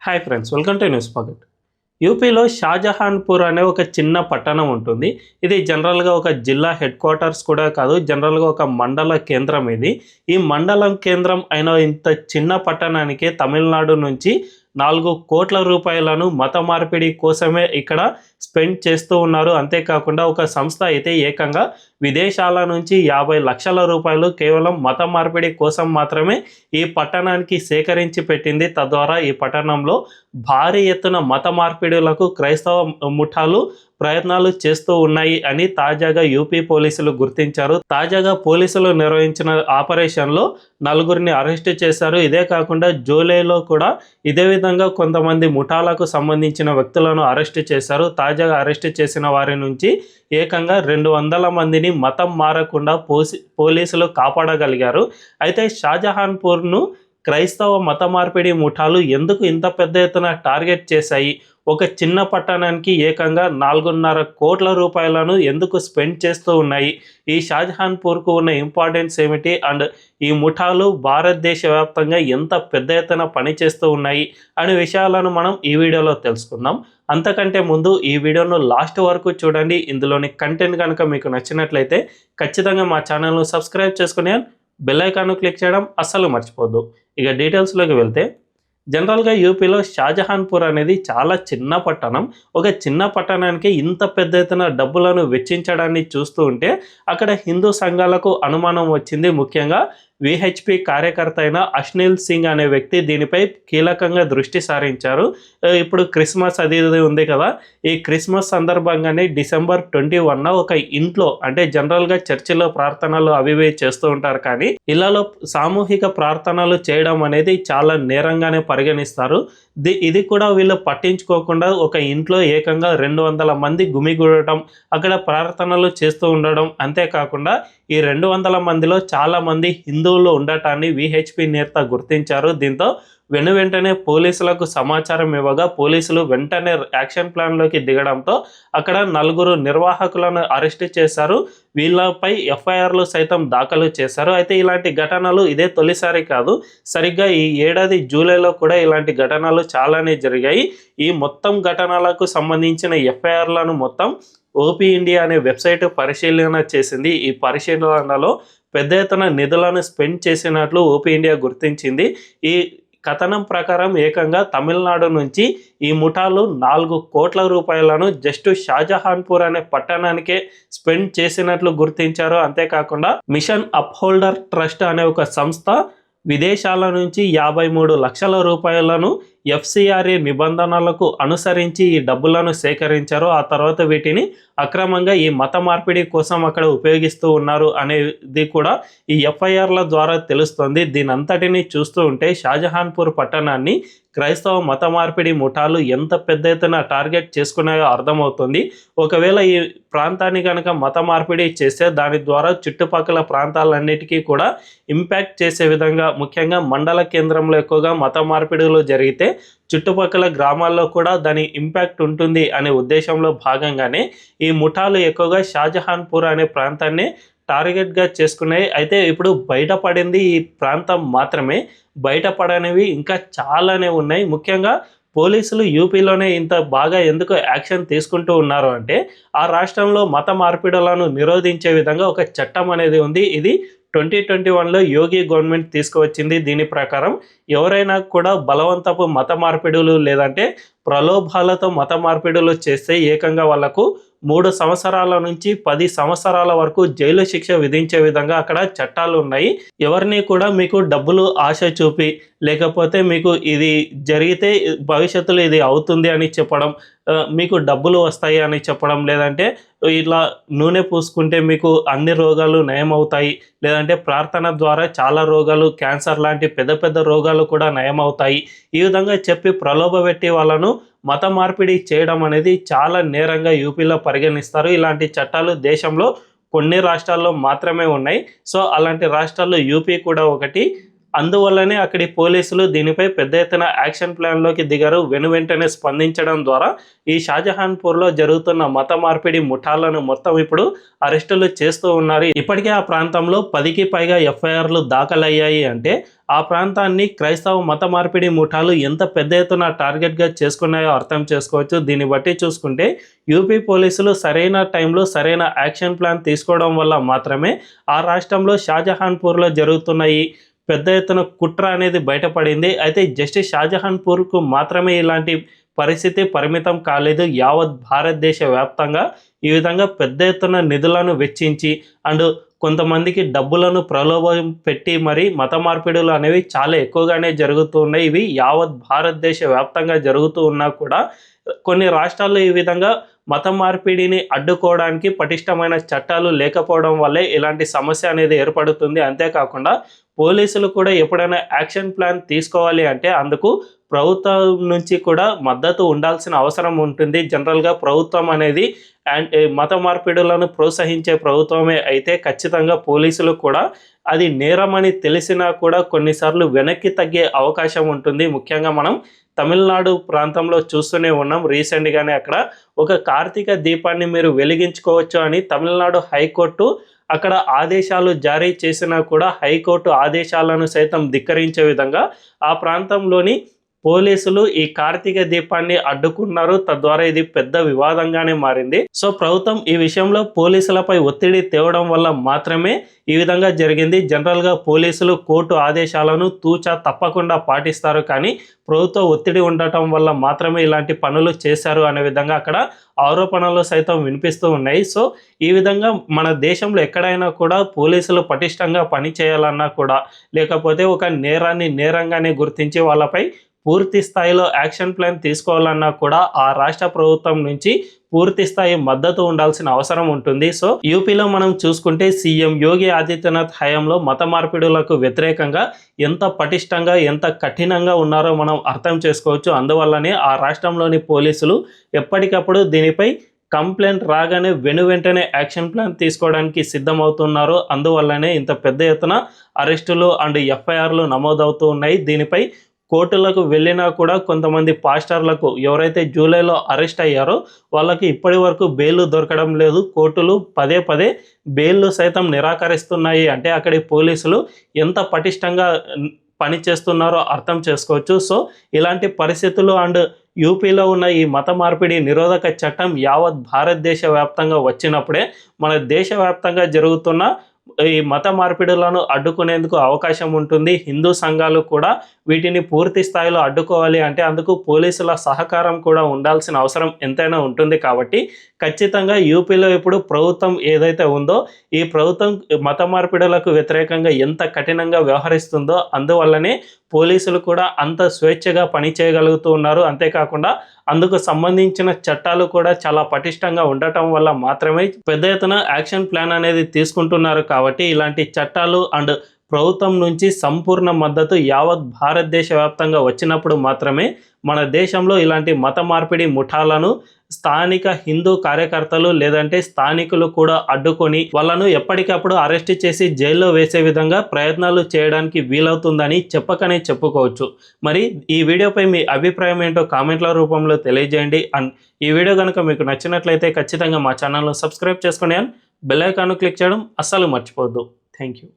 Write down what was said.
Hi friends, welcome to news pocket. యూపీలో షాజహాన్పూర్ అనే ఒక చిన్న పట్టణం ఉంటుంది. ఇది జనరల్గా ఒక జిల్లా హెడ్ క్వార్టర్స్ కూడా కాదు, జనరల్గా ఒక మండల కేంద్రం ఇది. ఈ మండలం కేంద్రం అయిన ఇంత చిన్న పట్టణానికి తమిళనాడు నుంచి 4 కోట్ల రూపాయలను మత మార్పిడి కోసమే ఇక్కడ స్పెండ్ చేస్తూ ఉన్నారు. అంతేకాకుండా ఒక సంస్థ అయితే ఏకంగా విదేశాల నుంచి 50 లక్షల రూపాయలు కేవలం మత మార్పిడి కోసం మాత్రమే ఈ పట్టణానికి సేకరించి పెట్టింది. తద్వారా ఈ పట్టణంలో భారీ ఎత్తున మత మార్పిడులకు క్రైస్తవ ముఠాలు ప్రయత్నాలు చేస్తూ ఉన్నాయి అని తాజాగా యూపీ పోలీసులు గుర్తించారు. తాజాగా పోలీసులు నిర్వహించిన ఆపరేషన్లో 4గురిని అరెస్టు చేశారు. ఇదే కాకుండా జూలైలో కూడా ఇదే విధంగా కొంతమంది ముఠాలకు సంబంధించిన వ్యక్తులను అరెస్టు చేశారు. తాజాగా అరెస్టు చేసిన వారి నుంచి ఏకంగా 200 మందిని మతం మారకుండా పోలీసులు కాపాడగలిగారు. అయితే షాజహాన్పూర్ను క్రైస్తవ మత మార్పిడి ముఠాలు ఎందుకు ఇంత పెద్ద ఎత్తున టార్గెట్ చేశాయి? ఒక చిన్న పట్టణానికి ఏకంగా 4.5 కోట్ల రూపాయలను ఎందుకు స్పెండ్ చేస్తూ ఉన్నాయి? ఈ షాజహాన్పూర్కు ఉన్న ఇంపార్టెన్స్ ఏమిటి? అండ్ ఈ ముఠాలు భారతదేశ వ్యాప్తంగా ఎంత పెద్ద ఎత్తున పనిచేస్తూ ఉన్నాయి అనే విషయాలను మనం ఈ వీడియోలో తెలుసుకుందాం. అంతకంటే ముందు ఈ వీడియోను లాస్ట్ వరకు చూడండి. ఇందులోని కంటెంట్ కనుక మీకు నచ్చినట్లయితే ఖచ్చితంగా మా ఛానల్ను సబ్స్క్రైబ్ చేసుకుని బెల్ ఐకాన్ను క్లిక్ చేయడం అస్సలు మర్చిపోద్దు. ఇక డీటెయిల్స్లోకి వెళ్తే, జనరల్గా యూపీలో షాజహాన్పూర్ అనేది చాలా చిన్న పట్టణం. ఒక చిన్న పట్టణానికి ఇంత పెద్ద ఎత్తున డబ్బులను వెచ్చించడాన్ని చూస్తూ ఉంటే అక్కడ హిందూ సంఘాలకు అనుమానం వచ్చింది. ముఖ్యంగా విహెచ్పి కార్యకర్త అయిన అశ్నీల్ సింగ్ అనే వ్యక్తి దీనిపై కీలకంగా దృష్టి సారించారు. ఇప్పుడు క్రిస్మస్ అది ఉంది కదా, ఈ క్రిస్మస్ సందర్భంగానే December 21 ఒక ఇంట్లో, అంటే జనరల్గా చర్చిలో ప్రార్థనలు అవి చేస్తూ ఉంటారు, కానీ ఇళ్లలో సామూహిక ప్రార్థనలు చేయడం అనేది చాలా నేరంగానే పరిగణిస్తారు. ఇది కూడా వీళ్ళు పట్టించుకోకుండా ఒక ఇంట్లో ఏకంగా 200 మంది గుమిగూడటం, అక్కడ ప్రార్థనలు చేస్తూ ఉండడం. అంతేకాకుండా ఈ 200 మందిలో చాలా మంది హిందువులు ఉండటాన్ని విహెచ్పి నేత గుర్తించారు. దీంతో వెంటనే పోలీసులకు సమాచారం ఇవ్వగా పోలీసులు వెంటనే యాక్షన్ ప్లాన్లోకి దిగడంతో అక్కడ 4 నిర్వాహకులను అరెస్ట్ చేశారు. వీళ్ళపై ఎఫ్ఐఆర్లు సైతం దాఖలు చేశారు. అయితే ఇలాంటి ఘటనలు ఇదే తొలిసారి కాదు. సరిగ్గా ఈ ఏడాది జూలైలో కూడా ఇలాంటి ఘటనలు చాలానే జరిగాయి. ఈ మొత్తం ఘటనలకు సంబంధించిన ఎఫ్ఐఆర్లను మొత్తం ఓపీ ఇండియా అనే వెబ్సైట్ పరిశీలన చేసింది. ఈ పరిశీలనలో పెద్ద ఎత్తున నిధులను స్పెండ్ చేసినట్లు ఓపీ ఇండియా గుర్తించింది. ఈ కథనం ప్రకారం ఏకంగా తమిళనాడు నుంచి ఈ ముఠాలు 4 కోట్ల రూపాయలను జస్ట్ షాజహాన్పూర్ అనే పట్టణానికే స్పెండ్ చేసినట్లు గుర్తించారు. అంతేకాకుండా మిషన్ అప్హోల్డర్ ట్రస్ట్ అనే ఒక సంస్థ విదేశాల నుంచి 53 లక్షల రూపాయలను ఎఫ్సిఆర్ఏ నిబంధనలకు అనుసరించి ఈ డబ్బులను సేకరించారు. ఆ తర్వాత వీటిని అక్రమంగా ఈ మత మార్పిడి కోసం అక్కడ ఉపయోగిస్తూ ఉన్నారు అనేది కూడా ఈ ఎఫ్ఐఆర్ల ద్వారా తెలుస్తుంది. దీనంతటిని చూస్తూ ఉంటే షాజహాన్పూర్ పట్టణాన్ని క్రైస్తవ మత మార్పిడి ముఠాలు ఎంత పెద్ద ఎత్తున టార్గెట్ చేసుకున్నాయో అర్థమవుతుంది. ఒకవేళ ఈ ప్రాంతాన్ని కనుక మత మార్పిడి చేస్తే దాని ద్వారా చుట్టుపక్కల ప్రాంతాలన్నిటికీ కూడా ఇంపాక్ట్ చేసే విధంగా, ముఖ్యంగా మండల కేంద్రంలో ఎక్కువగా మత మార్పిడులు జరిగితే చుట్టుపక్కల గ్రామాల్లో కూడా దాని ఇంపాక్ట్ ఉంటుంది అనే ఉద్దేశంలో భాగంగానే ఈ ముఠాలు ఎక్కువగా షాజహాన్పూర్ అనే ప్రాంతాన్ని టార్గెట్గా చేసుకున్నాయి. అయితే ఇప్పుడు బయటపడింది ఈ ప్రాంతం మాత్రమే, బయటపడనివి ఇంకా చాలానే ఉన్నాయి. ముఖ్యంగా పోలీసులు యూపీలోనే ఇంత బాగా ఎందుకు యాక్షన్ తీసుకుంటూ ఉన్నారు అంటే, ఆ రాష్ట్రంలో మత మార్పిడులను నిరోధించే విధంగా ఒక చట్టం అనేది ఉంది. ఇది 2021లో యోగి గవర్నమెంట్ తీసుకువచ్చింది. దీని ప్రకారం ఎవరైనా కూడా బలవంతపు మత మార్పిడులు లేదంటే ప్రలోభాలతో మత మార్పిడులు చేస్తే ఏకంగా వాళ్లకు 3 సంవత్సరాల నుంచి 10 సంవత్సరాల వరకు జైలు శిక్ష విధించే విధంగా అక్కడ చట్టాలు ఉన్నాయి. ఎవరిని కూడా మీకు డబ్బులు ఆశ చూపి, లేకపోతే మీకు ఇది జరిగితే భవిష్యత్తులో ఇది అవుతుంది అని చెప్పడం, మీకు డబ్బులు వస్తాయి అని చెప్పడం, లేదంటే ఇట్లా నూనె పూసుకుంటే మీకు అన్ని రోగాలు నయమవుతాయి, లేదంటే ప్రార్థన ద్వారా చాలా రోగాలు, క్యాన్సర్ లాంటి పెద్ద పెద్ద రోగాలు కూడా నయమవుతాయి, ఈ విధంగా చెప్పి ప్రలోభపెట్టి వాళ్ళను మత మార్పిడి చేయడం అనేది చాలా నేరంగా యూపీలో పరిగణిస్తారు. ఇలాంటి చట్టాలు దేశంలో కొన్ని రాష్ట్రాల్లో మాత్రమే ఉన్నాయి. సో అలాంటి రాష్ట్రాల్లో యూపీ కూడా ఒకటి. అందువల్లనే అక్కడి పోలీసులు దీనిపై పెద్ద ఎత్తున యాక్షన్ ప్లాన్లోకి దిగారు. వెనువెంటనే స్పందించడం ద్వారా ఈ షాజహాన్పూర్లో జరుగుతున్న మత మార్పిడి ముఠాలను మొత్తం ఇప్పుడు అరెస్టులు చేస్తూ ఉన్నారు. ఇప్పటికే ఆ ప్రాంతంలో 10కి పైగా ఎఫ్ఐఆర్లు దాఖలయ్యాయి. అంటే ఆ ప్రాంతాన్ని క్రైస్తవ మత మార్పిడి ముఠాలు ఎంత పెద్ద ఎత్తున టార్గెట్గా చేసుకున్నాయో అర్థం చేసుకోవచ్చు. దీన్ని బట్టి చూసుకుంటే యూపీ పోలీసులు సరైన టైంలో సరైన యాక్షన్ ప్లాన్ తీసుకోవడం వల్ల మాత్రమే ఆ రాష్ట్రంలో షాజహాన్పూర్లో జరుగుతున్న ఈ పెద్ద ఎత్తున కుట్ర అనేది బయటపడింది. అయితే జస్టిస్ షాజహాన్పూర్కు మాత్రమే ఇలాంటి పరిస్థితి పరిమితం కాలేదు. యావత్ భారతదేశ వ్యాప్తంగా ఈ విధంగా పెద్ద ఎత్తున నిధులను వెచ్చించి అండ్ కొంతమందికి డబ్బులను ప్రలోభం పెట్టి మరి మత మార్పిడులు అనేవి చాలా ఎక్కువగానే జరుగుతూ ఉన్నాయి. ఇవి యావత్ భారతదేశ వ్యాప్తంగా జరుగుతూ ఉన్నా కూడా కొన్ని రాష్ట్రాల్లో ఈ విధంగా మత మార్పిడిని అడ్డుకోవడానికి పటిష్టమైన చట్టాలు లేకపోవడం వల్లే ఇలాంటి సమస్య అనేది ఏర్పడుతుంది. అంతేకాకుండా పోలీసులు కూడా ఎప్పుడైనా యాక్షన్ ప్లాన్ తీసుకోవాలి అంటే అందుకు ప్రభుత్వం నుంచి కూడా మద్దతు ఉండాల్సిన అవసరం ఉంటుంది. జనరల్గా ప్రభుత్వం అనేది మత మార్పిడులను ప్రోత్సహించే ప్రభుత్వమే అయితే ఖచ్చితంగా పోలీసులు కూడా అది నేరమని తెలిసినా కూడా కొన్నిసార్లు వెనక్కి తగ్గే అవకాశం ఉంటుంది. ముఖ్యంగా మనం తమిళనాడు ప్రాంతంలో చూస్తూనే ఉన్నాం. రీసెంట్గానే అక్కడ ఒక కార్తీక దీపాన్ని మీరు వెలిగించుకోవచ్చు అని తమిళనాడు హైకోర్టు అక్కడ ఆదేశాలు జారీ చేసినా కూడా హైకోర్టు ఆదేశాలను సైతం ధిక్కరించే విధంగా ఆ ప్రాంతంలోని పోలీసులు ఈ కార్తీక దీపాన్ని అడ్డుకున్నారు. తద్వారా ఇది పెద్ద వివాదంగానే మారింది. సో ప్రభుత్వం ఈ విషయంలో పోలీసులపై ఒత్తిడి తేవడం వల్ల మాత్రమే ఈ విధంగా జరిగింది. జనరల్గా పోలీసులు కోర్టు ఆదేశాలను తూచా తప్పకుండా పాటిస్తారు, కానీ ప్రభుత్వ ఒత్తిడి ఉండటం వల్ల మాత్రమే ఇలాంటి పనులు చేశారు అనే విధంగా అక్కడ ఆరోపణలు సైతం వినిపిస్తూ ఉన్నాయి. సో ఈ విధంగా మన దేశంలో ఎక్కడైనా కూడా పోలీసులు పటిష్టంగా పనిచేయాలన్నా కూడా లేకపోతే ఒక నేరాన్ని నేరంగానే గుర్తించి వాళ్ళపై పూర్తి స్థాయిలో యాక్షన్ ప్లాన్ తీసుకోవాలన్నా కూడా ఆ రాష్ట్ర ప్రభుత్వం నుంచి పూర్తి స్థాయి మద్దతు ఉండాల్సిన అవసరం ఉంటుంది. సో యూపీలో మనం చూసుకుంటే సీఎం యోగి ఆదిత్యనాథ్ హయాంలో మత మార్పిడులకు వ్యతిరేకంగా ఎంత పటిష్టంగా ఎంత కఠినంగా ఉన్నారో మనం అర్థం చేసుకోవచ్చు. అందువల్లనే ఆ రాష్ట్రంలోని పోలీసులు ఎప్పటికప్పుడు దీనిపై కంప్లైంట్ రాగానే వెంటనే యాక్షన్ ప్లాన్ తీసుకోవడానికి సిద్ధమవుతున్నారు. అందువల్లనే ఇంత పెద్ద ఎత్తున అరెస్టులు అండ్ ఎఫ్ఐఆర్లు నమోదవుతూ ఉన్నాయి. దీనిపై కోర్టులకు వెళ్ళినా కూడా కొంతమంది పాస్టర్లకు ఎవరైతే జూలైలో అరెస్ట్ అయ్యారో వాళ్ళకి ఇప్పటి వరకు బెయిల్ దొరకడం లేదు. కోర్టులు పదే పదే బెయిల్ సైతం నిరాకరిస్తున్నాయి. అంటే అక్కడి పోలీసులు ఎంత పటిష్టంగా పని చేస్తున్నారో అర్థం చేసుకోవచ్చు. సో ఇలాంటి పరిస్థితులు అండ్ యూపీలో ఉన్న ఈ మత మార్పిడి నిరోధక చట్టం యావత్ భారతదేశ వ్యాప్తంగా వచ్చినప్పుడే మన దేశవ్యాప్తంగా జరుగుతున్న ఈ మత మార్పిడులను అడ్డుకునేందుకు అవకాశం ఉంటుంది. హిందూ సంఘాలు కూడా వీటిని పూర్తి స్థాయిలో అడ్డుకోవాలి అంటే అందుకు పోలీసుల సహకారం కూడా ఉండాల్సిన అవసరం ఎంతైనా ఉంటుంది. కాబట్టి ఖచ్చితంగా యూపీలో ఇప్పుడు ప్రభుత్వం ఏదైతే ఉందో ఈ ప్రభుత్వం మత మార్పిడులకు వ్యతిరేకంగా ఎంత కఠినంగా వ్యవహరిస్తుందో అందువల్లనే పోలీసులు కూడా అంత స్వేచ్ఛగా పని చేయగలుగుతూ ఉన్నారు. అంతేకాకుండా అందుకు సంబంధించిన చట్టాలు కూడా చాలా పటిష్టంగా ఉండటం వల్ల మాత్రమే పెద్ద ఎత్తున యాక్షన్ ప్లాన్ అనేది తీసుకుంటున్నారు. కాబట్టి ఇలాంటి చట్టాలు అండ్ ప్రభుత్వం నుంచి సంపూర్ణ మద్దతు యావత్ భారతదేశ వ్యాప్తంగా వచ్చినప్పుడు మాత్రమే మన దేశంలో ఇలాంటి మత మార్పిడి ముఠాలను స్థానిక హిందూ కార్యకర్తలు లేదంటే స్థానికులు కూడా అడ్డుకొని వాళ్ళను ఎప్పటికప్పుడు అరెస్ట్ చేసి జైల్లో వేసే విధంగా ప్రయత్నాలు చేయడానికి వీలవుతుందని చెప్పకనే చెప్పుకోవచ్చు. మరి ఈ వీడియోపై మీ అభిప్రాయం ఏంటో కామెంట్ల రూపంలో తెలియజేయండి. అండ్ ఈ వీడియో కనుక మీకు నచ్చినట్లయితే ఖచ్చితంగా మా ఛానల్ను సబ్స్క్రైబ్ చేసుకోండి అండ్ బెల్ ఐకాన్ క్లిక్ చేయడం అస్సలు మర్చిపోవద్దు. Thank you.